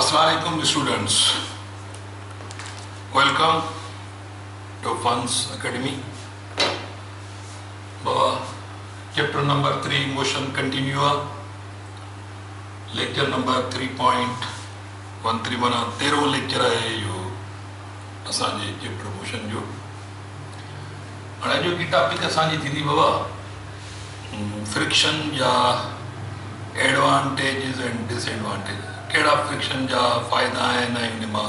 Assalamualaikum students. Welcome to Funds Academy. Chapter number 3 motion continua. Lecture number 3.13 बना 13 lecture है यो असांजे chapter motion जो हाणे जो की टॉपिक असांजी थी बाबा फ्रिक्शन या एडवांटेजेस एंड डिसएडवांटेज केड़ा फ्रिक्शन जा फायदा आहिनि ऐं हिन मां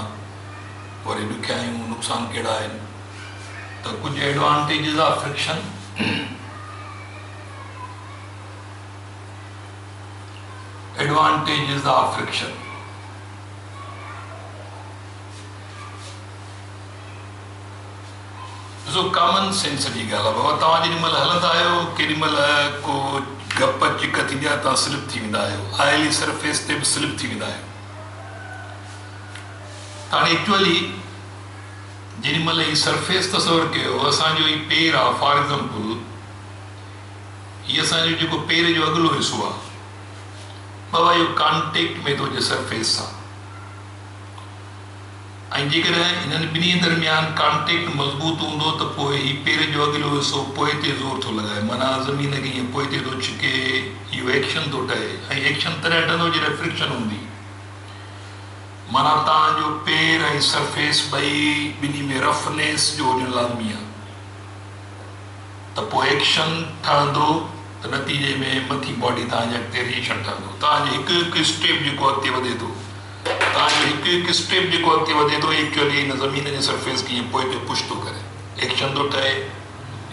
वरी ॾुखियायूं नुक़सान केड़ा आहिनि त कुछ advantages of friction advantages of friction ॾिसो कॉमन सेंस जी ॻाल्हि आहे बाबा तव्हां जेॾीमहिल हलंदा आहियो केॾीमहिल को गप चिक थींदी आहे तव्हां स्लिप थी वेंदा आहियो आयली सरफेस ते बि स्लिप थी वेंदा आहियो हाणे एक्चुअली जेॾीमहिल ही सरफेस तसवर कयो असांजो ही पेर आहे फॉर एग्जाम्पल हीअ असांजो जेको पेर जो अॻिलो हिसो आहे बाबा इहो कॉन्टेक्ट में थो अचे सरफेस सां ऐं जेकॾहिं हिननि ॿिन्ही दरमियान कॉन्टेक्ट मज़बूत हूंदो त पोइ ही पेर जो अॻिलो हिसो पोइ ते ज़ोर थो लॻाए माना ज़मीन खे ईअं पोइ ते थो छिके इहो एक्शन थो ठहे ऐं एक्शन तॾहिं ठहंदो जॾहिं फ्रिक्शन हूंदी माना तव्हांजो पेर ऐं सरफेस ॿई ॿिन्ही में रफनेस जो हुजणु लाज़मी आहे त पोइ एक्शन ठहंदो त नतीजे में मथी बॉडी तव्हांजे अॻिते रिएक्शन ठहंदो तव्हांजो हिकु हिकु स्टेप जेको अॻिते वधे थो तव्हांजो हिकु हिकु स्टेप जेको अॻिते वधे थो एक्चुअली हिन ज़मीन जे सरफेस खे ईअं पोइ ते पुश थो करे एक्शन थो ठहे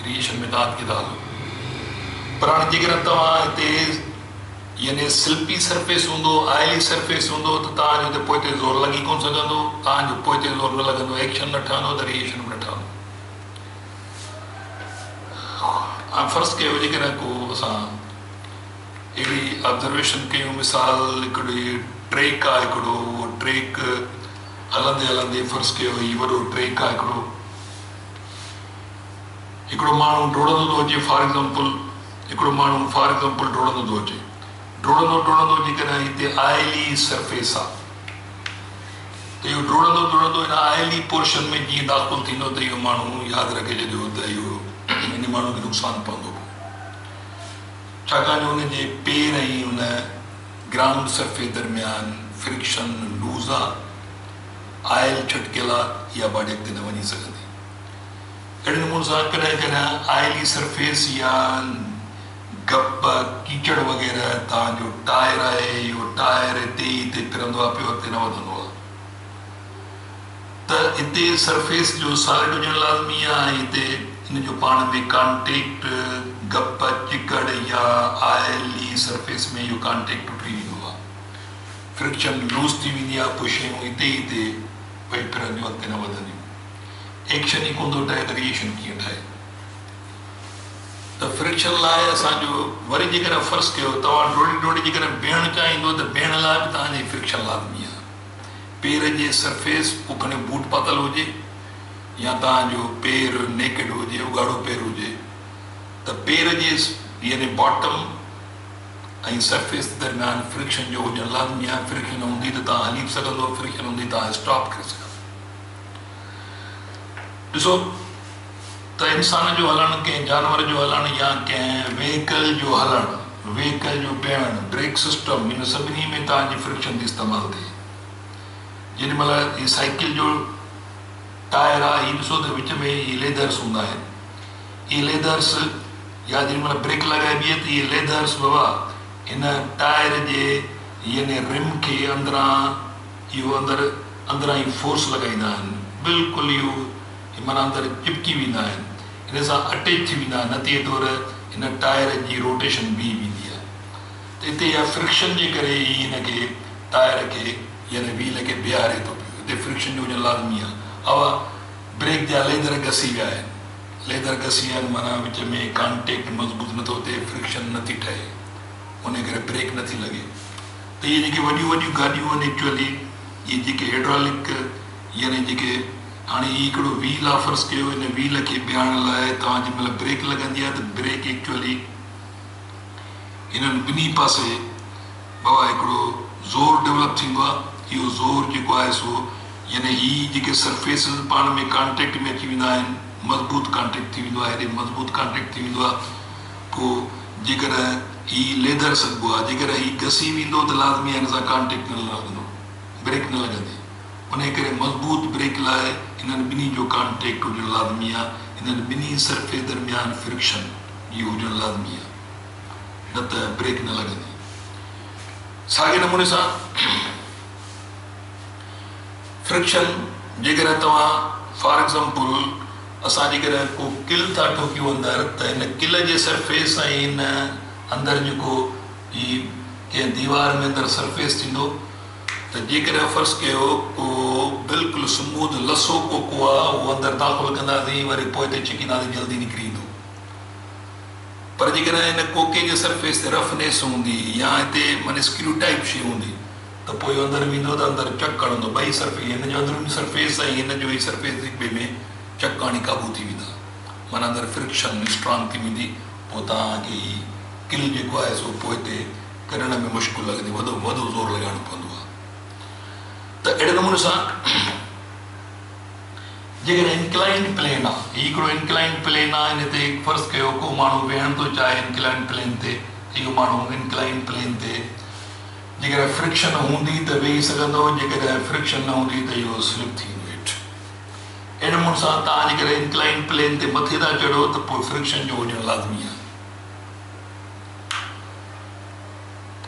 रिएक्शन में तव्हां अॻिते था हलो पर हाणे जेकॾहिं तव्हां हिते यानी स्लिपी सरफेस हूंदो आयली सरफेस हूंदो त तव्हांजो हिते पोइ ते ज़ोर लॻी कोन सघंदो तव्हांजो पोइ ते ज़ोर न लॻंदो एक्शन न ठहंदो त रिएक्शन बि न ठहंदो हाणे फ़र्ज़ु कयो जेकॾहिं को असां अहिड़ी ऑब्ज़र्वेशन कयूं मिसाल हिकिड़ी ट्रेक आहे हिकिड़ो उहो ट्रेक हलंदे हलंदे फ़र्ज़ु कयो हीउ वॾो ट्रेक आहे हिकिड़ो माण्हू डोड़ंदो थो अचे फॉर एग्ज़ाम्पल हिकिड़ो माण्हू फॉर एग्ज़ाम्पल डोड़ंदो थो अचे डोड़ंदो जेकॾहिं हिते आयली सरफेस आहे त इहो डोड़ंदो हिन आयली पोर्शन में जीअं दाख़िल थींदो त इहो माण्हू यादि रखे छॾियो त इहो हिन माण्हू खे नुक़सानु पवंदो छाकाणि हुनजे पेर ऐं हुन ग्राउंड सरफेस दरमियान फ्रिक्शन लूज़ आहे आयल छटकियल आहे इहा बॉडी अॻिते न वञी सघंदी अहिड़े नमूने सां कॾहिं कॾहिं आयली सरफेस या गप कीचड़ वग़ैरह तव्हांजो टायर आहे इहो टायर हिते फिरंदो आहे पियो अॻिते न वधंदो आहे त हिते सरफेस जो सॉलिड हुजणु लाज़मी आहे ऐं हिते हिन जो पाण में कॉन्टेक्ट गप चिकड़ या आयली सरफेस में इहो कॉन्टेक्ट टुटी वेंदो आहे फ्रिक्शन लूज़ थी वेंदी आहे पोइ शयूं हिते पई फिरंदियूं अॻिते न वधंदियूं एक्शन ई कोन थो ठहे त रिएक्शन कीअं ठहे त फ्रिक्शन लाइ असांजो वरी जेकॾहिं फ़र्ज़ु कयो तव्हां डोड़ी जेकॾहिं बीहणु चाहींदो त बीहण लाइ बि तव्हांजी फ्रिक्शन लाज़मी आहे पेर जे सरफेस पोइ खणी बूट पातल हुजे या तव्हांजो पेर नेकेड हुजे उघाड़ो पेर हुजे त पेर जे यानी बॉटम ऐं सरफेस दरमियान फ्रिक्शन जो हुजणु लाज़मी आहे फ्रिक्शन हूंदी त तव्हां हली बि सघंदो फ्रिक्शन हूंदी तव्हां स्टॉप करे सघंदो ॾिसो त इंसान जो हलणु कंहिं जानवर जो हलणु या कंहिं व्हीकल जो हलणु व्हीकल जो बीहणु ब्रेक सिस्टम हिन सभिनी में तव्हांजी फ्रिक्शन जी इस्तेमालु थिए जेॾीमहिल हीअ साइकिल जो टायर आहे हीअ ॾिसो त विच में हीअ लेदर्स हूंदा आहिनि हीअ लेदर्स या जेॾीमहिल ब्रेक लॻाइबी आहे त हीअ लेदर्स बाबा हिन टायर जे यानी रिम खे अंदरां इहो अंदरां ई फोर्स लॻाईंदा आहिनि बिल्कुलु इहो माना अंदरि चिपकी वेंदा आहिनि हिन सां अटैच थी वेंदा आहिनि नतीजे तौरु हिन टायर जी रोटेशन बीह वेंदी आहे त हिते इहा फ्रिक्शन जे करे ई हिनखे टायर खे यानी व्हील खे बीहारे थो पियो हिते फ्रिक्शन जो हुजणु लाज़मी आहे हवा ब्रेक जा लेदर घसी विया आहिनि लेदर घसी विया आहिनि माना विच में कॉन्टेक्ट मज़बूत नथो थिए फ्रिक्शन नथी ठहे उन करे ब्रेक नथी लॻे त इहे जेके वॾियूं वॾियूं गाॾियूं आहिनि एक्चुअली इहे जेके हाइड्रोलिक यानी जेके हाणे हिकिड़ो व्हील आहे फ़र्ज़ु कयो हिन व्हील खे बीहारण लाइ तव्हां जंहिंमहिल ब्रेक लॻंदी आहे त ब्रेक एक्चुअली हिननि ॿिन्ही पासे बाबा हिकिड़ो ज़ोर डेवलप थींदो आहे इहो ज़ोर जेको आहे सो यानी ही जेके सरफेसिस पाण में कॉन्टेक्ट में अची वेंदा आहिनि, मज़बूत कॉन्टेक्ट थी वेंदो आहे, हेॾे मज़बूत कॉन्टेक्ट थी वेंदो आहे। पोइ जेकर ही लेदर सघिबो आहे, जेकर ही घसी वेंदो त लाज़मी हिन सां कॉन्टेक्ट न लॻंदो, ब्रेक न लॻंदी। उन करे मज़बूत ब्रेक लाइ हिननि ॿिन्ही जो कॉन्टेक्ट हुजणु लाज़मी आहे, हिननि ॿिन्ही सरफेस दरमियान फ्रिक्शन इहो हुजणु लाज़मी आहे, न त ब्रेक न लॻंदी। साॻे नमूने सां फ्रिक्शन जेकर तव्हां फॉर एग्ज़ाम्पल असां जेकर को किल था ठोकियूं अंदरि त हिन किल जे सरफेस ऐं हिन अंदरि जेको ही कंहिं दीवार में अंदरि सरफेस थींदो त जेकर फ़र्ज़ु कयो को बिल्कुलु स्मूथ लसो कोको आहे उहो अंदरि दाख़िल कंदासीं, वरी पोइ ते छिकींदासीं, जल्दी निकिरी ईंदो। पर जेकर हिन कोके जे सरफेस ते रफनेस हूंदी या हिते माना स्क्रू टाइप शइ हूंदी त पोइ अंदरि वेंदो त अंदरि चक हणंदो, ॿई सरफेस हिन जो अंदरूनी सरफेस ऐं हिन जो ई सरफेस ॿिए में चक हणी क़ाबू थी वेंदा, माना अंदरि फ्रिक्शन स्ट्रॉन्ग थी वेंदी। पोइ तव्हांखे ही किल जेको आहे सो पोइ हिते करण में मुश्किल लॻंदी, वॾो ज़ोर लॻाइणो पवंदो आहे। त अहिड़े नमूने सां जेकर इंक्लाइंड प्लेन आहे, हीउ हिकिड़ो इंक्लाइंड प्लेन आहे, हिन ते फ़र्ज़ु कयो को माण्हू वेहण थो चाहे इंक्लाइंड प्लेन ते, इहो माण्हू इंक्लाइंड प्लेन ते जेकर फ्रिक्शन हूंदी त वेही सघंदो, जेकर फ्रिक्शन न हूंदी त इहो स्लिप थी वेंदो हेठि। अहिड़े नमूने सां तव्हां जेकर इंक्लाइंड प्लेन ते मथे था चढ़ो त पोइ फ्रिक्शन जो हुजणु लाज़मी आहे।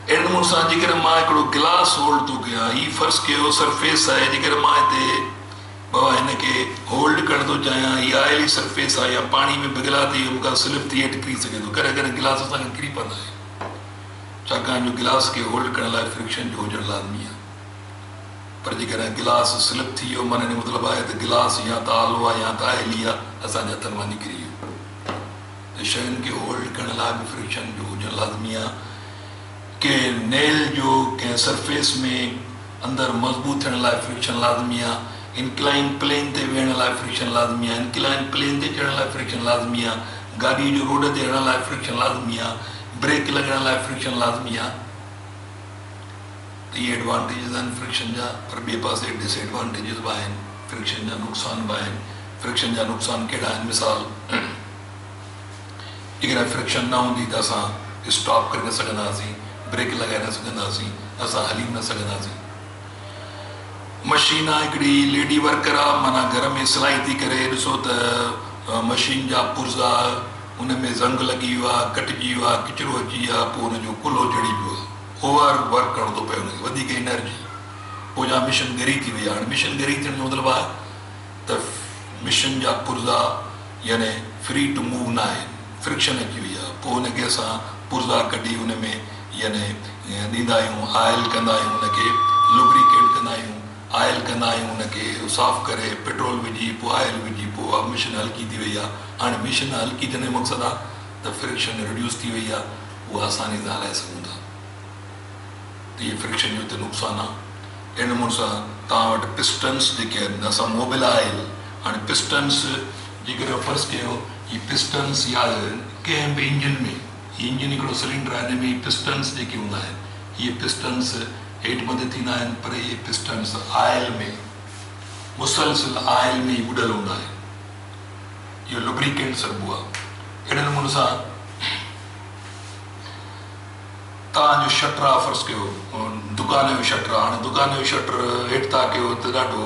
अहिड़े नमूने सां जेकर मां हिकिड़ो गिलास होल्ड थो कयां, हीउ फ़र्ज़ु कयो सरफेस आहे, जेकर मां हिते बाबा हिनखे होल्ड करण थो चाहियां, हीअ आयली सरफेस आहे या पाणी में भिगला थी मूंखां स्लिप थी हेठि किरी सघे थो, कॾहिं कॾहिं गिलास असांखे किरी पवंदा आहिनि, छाकाणि जो गिलास खे होल्ड करण लाइ फ्रिक्शन जो हुजणु लाज़मी आहे। पर जेकर गिलास स्लिप थी वियो माना हिन मतिलबु आहे त गिलास या त आलो आहे या त आयली आहे, असांजे हथनि मां निकिरी वियो। त शयुनि खे होल्ड करण लाइ बि फ्रिक्शन जो हुजणु लाज़मी आहे। कंहिं नेल जो कंहिं सरफेस में अंदरि मज़बूत थियण लाइ फ्रिक्शन लाज़मी आहे, इंक्लाइन प्लेन ते वेहण लाइ फ्रिक्शन लाज़मी आहे, इंक्लाइन प्लेन ते चढ़ण लाइ फ्रिक्शन लाज़मी आहे, गाॾी जो रोड ते हणण लाइ फ्रिक्शन लाज़मी आहे, ब्रेक लॻण लाइ फ्रिक्शन लाज़मी आहे। त इहे एडवांटेजिस आहिनि फ्रिक्शन जा, पर ॿिए पासे डिसएडवांटेजिस बि आहिनि, फ्रिक्शन जा नुक़सान बि आहिनि। फ्रिक्शन जा नुक़सान कहिड़ा आहिनि? मिसाल, जेकर फ्रिक्शन न हूंदी त असां स्टॉप करे न सघंदासीं, ब्रेक लॻाए न सघंदासीं, असां हली न सघंदासीं। मशीन आहे हिकिड़ी लेडी वर्कर आहे, माना घर में सिलाई थी करे, ॾिसो त मशीन जा पुर्ज़ा उन में ज़ंग लॻी वियो आहे, कटिजी वियो आहे, किचिरो अची वियो आहे, पोइ हुनजो कुल्हो चढ़ी पियो आहे, ओवर वर्क करिणो थो पए हुनखे, वधीक एनर्जी, पोइ जा मिशन ॻरी थी वई आहे। हाणे मिशन ॻरी थियण जो मतिलबु आहे त मिशन जा पुर्ज़ा यानी फ्री टू मूव न आहिनि, फ्रिक्शन अची वई आहे। पोइ हुनखे असां पुर्ज़ा कढी हुन में यानी ॾींदा आहियूं, आयल कंदा आहियूं, हुनखे लुब्रिकेट कंदा आहियूं, आयल कंदा आहियूं, हुनखे साफ़ करे पेट्रोल विझी पोइ आयल विझी पोइ मिशन हल्की थी वई आहे। हाणे मिशन हल्की थियण जो मक़सदु आहे त फ्रिक्शन रिड्यूस थी वई आहे, उहा आसानी सां हलाए सघूं था। त इहे फ्रिक्शन जो हिते नुक़सानु आहे। अहिड़े नमूने सां तव्हां वटि पिस्टन्स जेके आहिनि, असां मोबिल आयल, हाणे पिस्टन्स जेकर फ़र्ज़ु कयो हीअ पिस्टन्स या कंहिं बि इंजन में, हीअ इंजन हिकिड़ो सिलेंडर आहे, हिन में पिस्टन्स जेके हूंदा आहिनि, इहे पिस्टन्स हेठि मथे थींदा आहिनि, पर इहे पिस्टन्स आयल में मुसलसिल आयल में ई ॿुॾल हूंदा आहिनि, इहो लुब्रिकेंट सॾिबो आहे। अहिड़े नमूने सां तव्हांजो शटर आहे, फ़र्ज़ु कयो दुकान जो शटर आहे, हाणे दुकान जो शटर हेठि था कयो त ॾाढो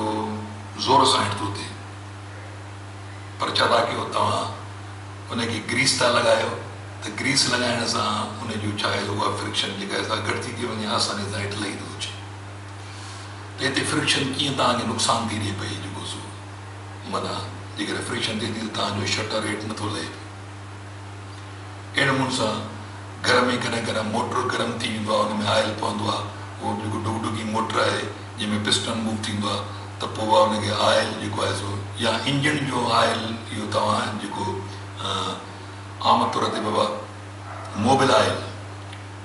ज़ोर सां हेठि थो थिए, पर छा था कयो तव्हां हुनखे ग्रीस था लॻायो, त ग्रीस लॻाइण सां हुनजो छा आहे उहा फ्रिक्शन जेका आहे घटि थी वञे, आसानी सां हेठि लही थो अचे। त हिते फ्रिक्शन कीअं तव्हांखे नुक़सानु थी रहे पई, जेको सो माना जेकर फ्रिक्शन थिए थी त तव्हांजो शटर हेठि नथो लहे। अहिड़े नमूने सां घर में कॾहिं कॾहिं मोटर गरम थी वेंदो आहे, हुन में आयल पवंदो आहे, उहो जेको डुगडुगी मोटर आहे जंहिंमें पिस्टन मूव थींदो आहे, त पोइ उहा हुनखे आयल जेको आहे सो या इंजन जो आयल, इहो तव्हां जेको आम तौर ते बाबा मोबिल आयल,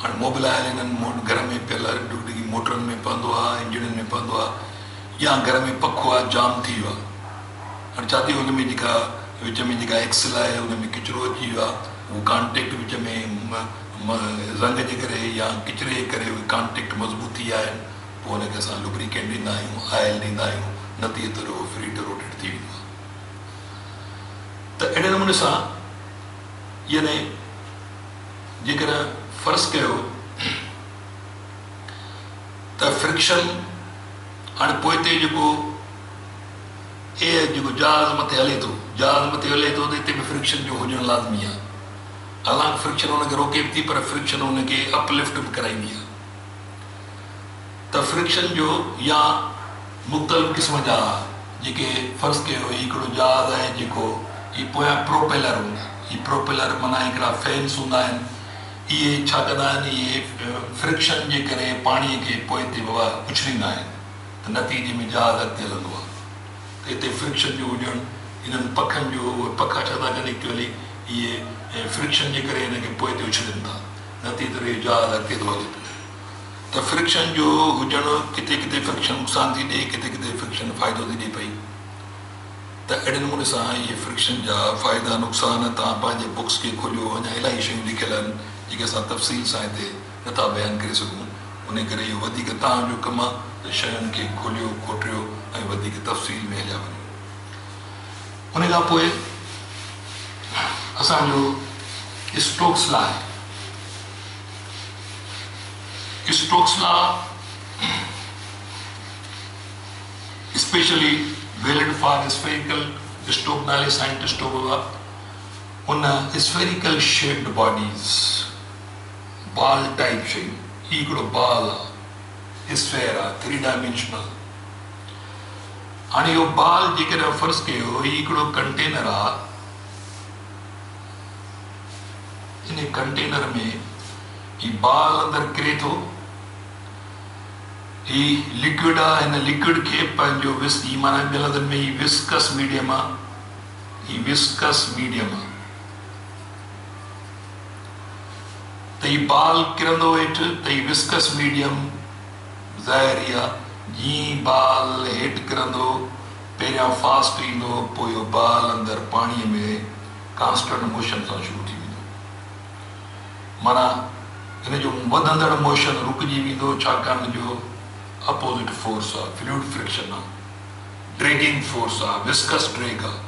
हाणे मोबिल आयल हिननि घर में पियल डुगडुगी मोटरनि में पवंदो आहे, इंजननि में पवंदो आहे, या घर में पखो आहे जाम थी वियो आहे। हाणे छा थियो, हुन में जेका विच में जेका एक्सल आहे हुन में किचिरो अची वियो आहे, उहो कॉन्टेक्ट विच में ज़ंग जे करे या किचिरे जे करे उहे कॉन्टेक्ट मज़बूत थी विया आहिनि, पोइ हुनखे असां लुब्रिकेंट ॾींदा आहियूं, ऑयल ॾींदा आहियूं, नतीजे तौर फ्री टू रोटेट थी वेंदो आहे। त अहिड़े नमूने सां यानी जेकर फ़र्ज़ु कयो त फ्रिक्शन हाणे पोइ ते जेको जहाज़ मथे हले थो, त हिते बि फ्रिक्शन जो हुजणु लाज़मी आहे। हालांकि फ्रिक्शन हुनखे रोके बि थी, पर फ्रिक्शन हुनखे अपलिफ्ट बि कराईंदी आहे। त फ्रिक्शन जो या मुख़्तलिफ़ क़िस्म जा जेके फ़र्ज़ु कयो हिकिड़ो जहाज़ आहे जेको ही पोयां प्रोपेलर हूंदा आहिनि, ही प्रोपेलर माना हिकिड़ा फैन्स हूंदा आहिनि, इहे छा कंदा आहिनि, इहे फ्रिक्शन जे करे पाणीअ खे पोइ ते बाबा उछलींदा आहिनि, त नतीजे में जहाज़ अॻिते हलंदो आहे। त हिते फ्रिक्शन जो हुजणु, इन्हनि पखनि जो, पखा छा था कनि एक्चुअली इहे फ्रिक्शन जे करे हिनखे पोइ ते उछलनि था, नतीजे ते जहाज़ अॻिते थो हले पियो। त फ्रिक्शन जो हुजणु किथे किथे फ्रिक्शन नुक़सानु थी ॾिए, किथे किथे फ्रिक्शन फ़ाइदो थी ॾिए पई। त अहिड़े नमूने सां इहे फ्रिक्शन जा फ़ाइदा नुक़सान तव्हां पंहिंजे बुक्स खे खोलियो, अञा इलाही शयूं लिखियल आहिनि जेके असां तफ़सील सां हिते नथा बयानु करे सघूं। उन करे इहो वधीक तव्हांजो कमु आहे त शयुनि खे खोलियो, खोटियो ऐं वधीक तफ़सील में हलिया वञो। उन खां पोइ असांजो स्टोक्स लॉ आहे। Stokes law specially valid for spherical, Stoke नाले साइंटिस्ट हुआ, उन spherical shaped bodies, ball type शयूं, ही हिकिड़ो बाल आहे, स्फेयर आहे, 3 डायमेंशनल। हाणे इहो बाल जेकॾहिं फ़र्ज़ु कयो ही हिकिड़ो कंटेनर आहे, इन कंटेनर में ही बाल अंदरि किरे थो, ही लिक्विड आहे, हिन लिक्विड खे पंहिंजो ही माना ॿिए में ही विस्कस मीडियम आहे, ही विस्कस मीडियम आहे। त ही बाल किरंदो हेठि, त ही विस्कस मीडियम ज़ाहिरी आहे, जीअं बाल हेठि किरंदो पहिरियां फास्ट ईंदो, पोइ इहो बाल अंदरि पाणीअ में कांस्टेंट मोशन सां शुरू थी वेंदो, माना हिन जो वधंदड़ मोशन रुकिजी वेंदो, छाकाणि जो अपोज़िट फोर्स आहे, फ्लूइड फ्रिक्शन आहे, ड्रैगिंग फोर्स आहे, विस्कस ड्रैग आहे।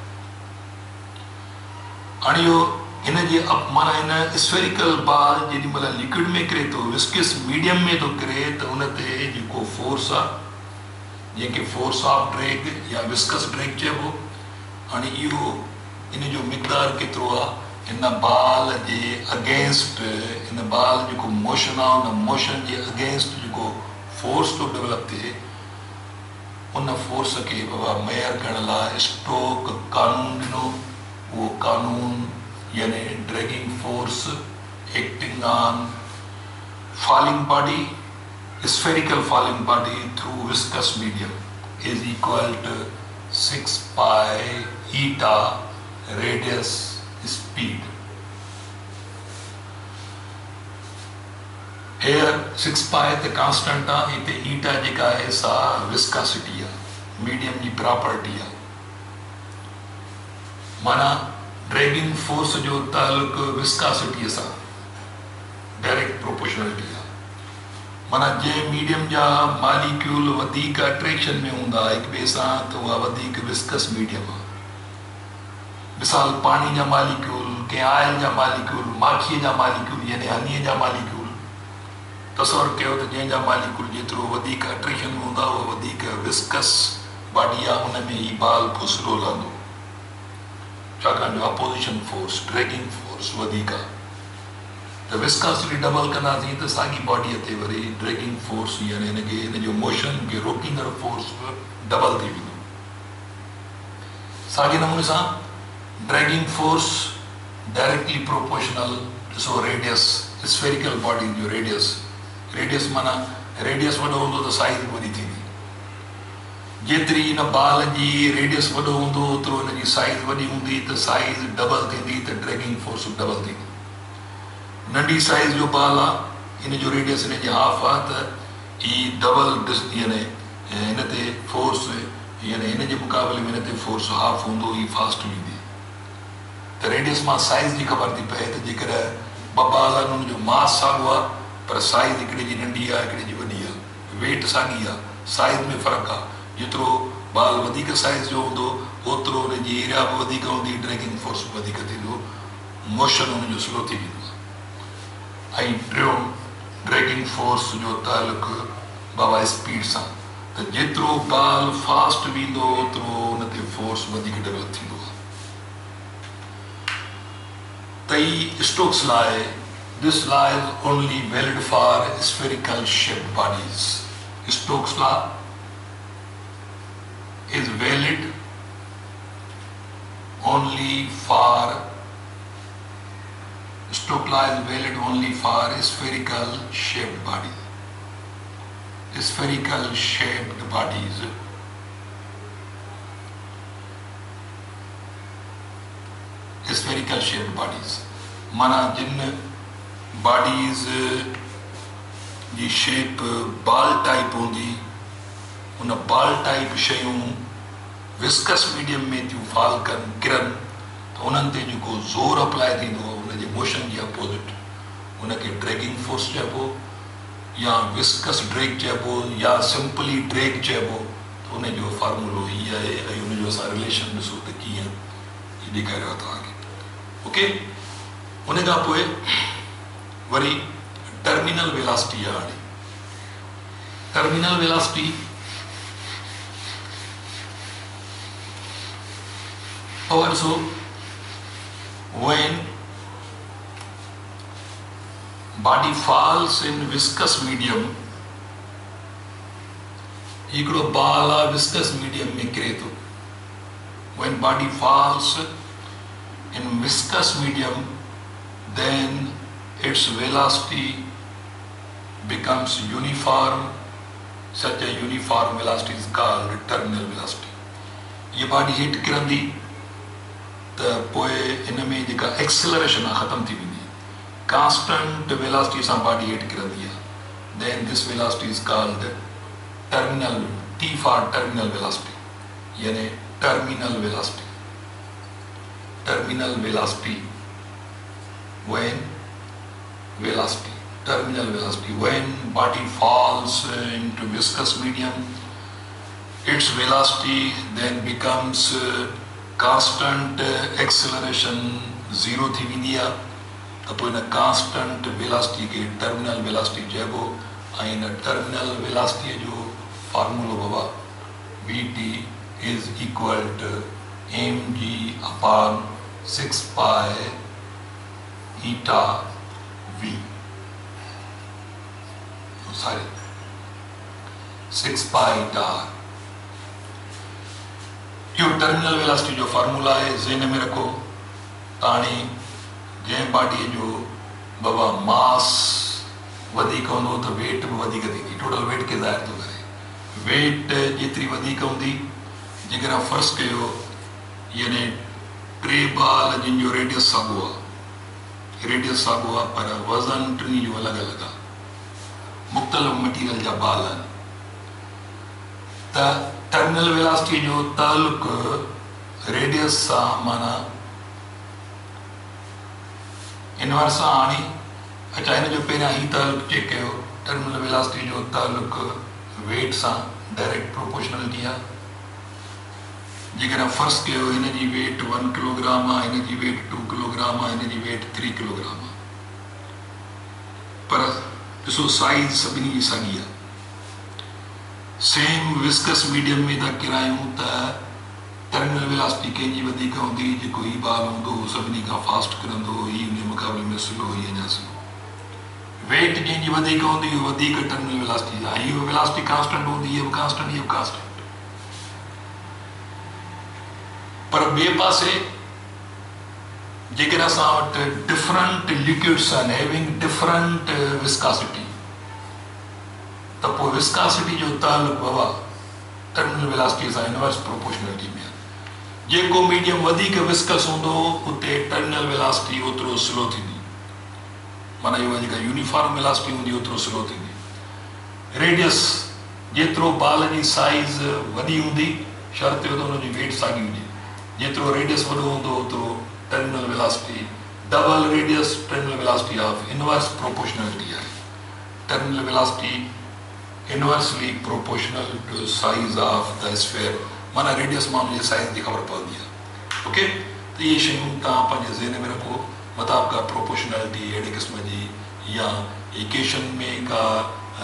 हाणे इहो हिन जे माना हिन स्फेरिकल बाल जेॾी महिल लिक्विड में किरे थो, विस्कस मीडियम में थो किरे, त उन ते जेको फोर्स आहे, जंहिंखे फोर्स ऑफ ड्रैग या विस्कस ड्रैग चइबो, हाणे इहो इन जो मिक़दार केतिरो आहे, हिन बाल जे अगेंस्ट, हिन बाल जेको मोशन आहे उन मोशन जे अगेंस्ट जेको फोर्स थो डेवलप थिए, उन फोर्स खे बाबा मेयर करण लाइ स्टोक कानून ॾिनो। उहो कानून यानी dragging force acting on falling body, spherical falling body through viscous medium is equal to 6 pi eta radius speed. Here 6 pi the constant आहे, हिते eta जेका आहे सा viscosity आहे, मीडियम जी प्रॉपर्टी आहे। माना ड्रैगिंग फोर्स जो ताल्लुक विस्कासिटी सां डायरेक्ट प्रोपोर्शनलिटी आहे। माना जंहिं मीडियम जा मालिक्यूल वधीक अट्रैक्शन में हूंदा हिक ॿिए सां, त उहा वधीक विस्कस मीडियम आहे। मिसाल पाणी जा मालिक्यूल, कंहिं आयल जा मालिक्यूल, माखीअ जा मालिक्यूल यानी हनीअ जा मालिक्यूल, तसवर कयो त जंहिंजा मालिक्यूल जेतिरो वधीक अट्रैक्शन में हूंदा उहो वधीक विस्कस बॉडी आहे, उन में ई बाल फुसरो लहंदो, छाकाणि जो अपोजिशन फोर्स ड्रैगिंग फोर्स वधीक आहे। त विस्कासिटी डबल कंदासीं त साॻी बॉडीअ ते वरी ड्रैगिंग फोर्स यानी हिनखे हिन जो मोशन खे रोकींदड़ फोर्स डबल थी वेंदो। साॻे नमूने सां ड्रैगिंग फोर्स डायरेक्टली प्रोपोर्शनल, ॾिसो रेडियस, स्फेरिकल बॉडी जो रेडियस माना रेडियस वॾो हूंदो त साइज़ वॾी थींदी, जेतिरी हिन बाल जी रेडियस वॾो हूंदो ओतिरो हिन जी साइज़ वॾी हूंदी, त साइज़ डबल थींदी, त ड्रैगिंग फोर्स डबल थींदी। नंढी साइज़ जो बाल आहे, हिन जो रेडियस हिन जी हाफ आहे, त ही डबल यानी हिन ते फोर्स यानी हिन जे मुक़ाबले में हिन ते फोर्स हाफ हूंदो, ही फास्ट वेंदी। त रेडियस मां साइज़ जी ख़बर थी पए त जेकॾहिं ॿ बाल आहिनि उन जो मास साॻियो आहे, पर साइज़ हिकिड़े जी नंढी आहे हिकिड़े जी वॾी आहे, वेट साॻी आहे, साइज़ में फ़र्क़ु आहे। जेतिरो बाल वधीक साइज़ जो हूंदो ओतिरो उनजी एरिया बि वधीक हूंदी, ड्रैगिंग फोर्स बि वधीक थींदो, मोशन उनजो स्लो थी वेंदो आहे। ऐं टियों, ड्रैगिंग फोर्स जो तालुक़ु बाबा स्पीड सां, त जेतिरो बाल फास्ट वेंदो ओतिरो उन ते फोर्स वधीक डेवलप थींदो आहे। तई स्टोक्स लॉ आहे, this law is only valid for spherical shaped bodies. Stokes law is valid only for Stokes law is valid only for spherical shaped bodies. Spherical shaped bodies. Spherical shaped bodies. माना जिन bodies जी shape बाल type होंदी, उन बाल type शयूं viscous medium में थियूं fall कनि, किरनि, त उन्हनि ते जेको ज़ोर अप्लाई थींदो उनजे मोशन जे अपोज़िट उनखे ड्रैगिंग फोर्स चइबो, या विस्कस ड्रैग चइबो, या सिंपली ड्रैग चइबो। त उनजो फार्मूलो हीअ आहे ऐं उनजो असां रिलेशन ॾिसो त कीअं हीअ ॾेखारियो तव्हांखे। ओके, उन खां पोइ वरी टर्मिनल वेलासिटी आहे। हाणे terminal velocity also when body falls in viscous medium, हिकिड़ो बाल आहे विस्कस मीडियम में किरे थो। when body falls in viscous medium, then its velocity becomes uniform. Such a uniform velocity is called terminal velocity. ये body hit किरंदी त पोइ इन में जेका एक्सेलरेशन आहे ख़तम थी वेंदी, कांस्टेंट वेलासिटी सां बॉडी हिट किरंदी आहे। then this velocity is called terminal, T for terminal velocity, यानी terminal velocity. terminal velocity when velocity, terminal velocity, when body falls into viscous medium, its velocity then becomes constant acceleration, zero थी वेंदी आहे। त पोइ इन constant velocity खे terminal velocity चइबो। ऐं इन terminal velocity जो फार्मूलो बाबा Vt is equal to mg upon 6 pi eta v, sorry 6 pi eta। यो टर्मिनल वेलासिटी जो फार्मूला है, ज़हन में रखो। ताणी जंहिं बॉडी जो बाबा मास वधीक हूंदो त वेट भी वधीक थींदी, टोटल वेट खे ज़ाहिर थो करे। वेट जेतिरी वधीक हूंदी, जेकर फर्ज़ कयो यानी टे बाल जिन जो रेडियस साॻियो आहे, रेडियस साॻियो आहे पर वज़न टिनी जो अलॻि अलॻि आहे, मुख़्तलिफ़ मटीरियल जा बाल आहिनि, त टर्मिनल वेलासिटी जो ताल्लुक रेडियस सां माना इनवर्स सां आणी। अच्छा, हिन जो पहिरियां ही ताल्लुक चेक कयो, टर्मिनल वेलासिटी जो ताल्लुक वेट सां डायरेक्ट प्रोपोर्शनलिटी आहे। जेकर फर्ज़ कयो हिन जी वेट 1 किलोग्राम आहे, हिन जी वेट 2 किलोग्राम आहे, हिन जी वेट 3 किलोग्राम आहे, पर ॾिसो साइज़ सभिनी जी साॻी आहे। सेम विस्कस मीडियम में था किरायूं त टर्मिनल वेलासिटी कंहिंजी वधीक हूंदी, जेको ही बाल हूंदो सभिनी खां फास्ट किरंदो, ही उन मुक़ाबले में स्लो, ही अञा स्लो। वेट जंहिंजी वधीक हूंदी उहो वधीक टर्मिनल वेलासिटी आहे, हीअ वेलासिटी कांस्टेंट हूंदी, हीअ बि कांस्टेंट, हीअ बि कांस्टेंट। पर ॿिए पासे जेकर असां वटि डिफरेंट लिक्विड्स आहिनि हैविंग डिफरेंट विस्कासिटी, त पोइ विस्कासिटी जो ताल्लुक बाबा टर्मिनल वेलासिटी सां इनवर्स प्रोपोर्शनलिटी में आहे। जेको मीडियम वधीक विस्कस हूंदो उते टर्मिनल वेलासिटी ओतिरो स्लो थींदी, माना इहो जेका यूनिफॉर्म वेलासिटी हूंदी ओतिरो स्लो थींदी। रेडियस जेतिरो बाल जी साइज़ वॾी हूंदी, शर्त इहो त हुनजी वेट साॻी हुजे, जेतिरो रेडियस वॾो हूंदो ओतिरो terminal velocity, double radius terminal velocity of inverse proportionality आहे। Terminal velocity inversely proportional to size of the sphere, माना रेडियस में मुझे साइज की खबर पवंदी आहे। ओके, तो ये शयूं तव्हां पंहिंजे ज़हन में रखो। मतिलबु का प्रोपोर्शनलिटी अहिड़े क़िस्म जी, या इक्वेशन में का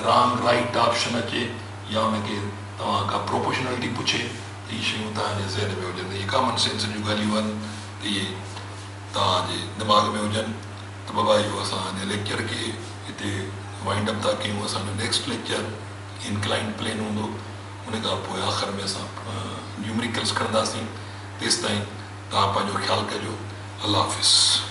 रॉन्ग राइट ऑप्शन अचे, या उनखे तव्हां का प्रोपोर्शनलिटी पुछे, त इहे शयूं तव्हांजे ज़हन में हुजनि। इहे कॉमन सेंस जूं ॻाल्हियूं आहिनि, त इहे तव्हांजे दिमाग़ में हुजनि। त बाबा इहो असां हिन लेक्चर खे हिते वाइंड अप था कयूं। असांजो नेक्स्ट लेक्चर इंक्लाइन प्लेन हूंदो, उन खां पोइ आख़िर में असां न्यूमेरिकल्स खणंदासीं। तेसिताईं तव्हां पंहिंजो ख़्यालु कजो। अल्लाह हाफ़िज़।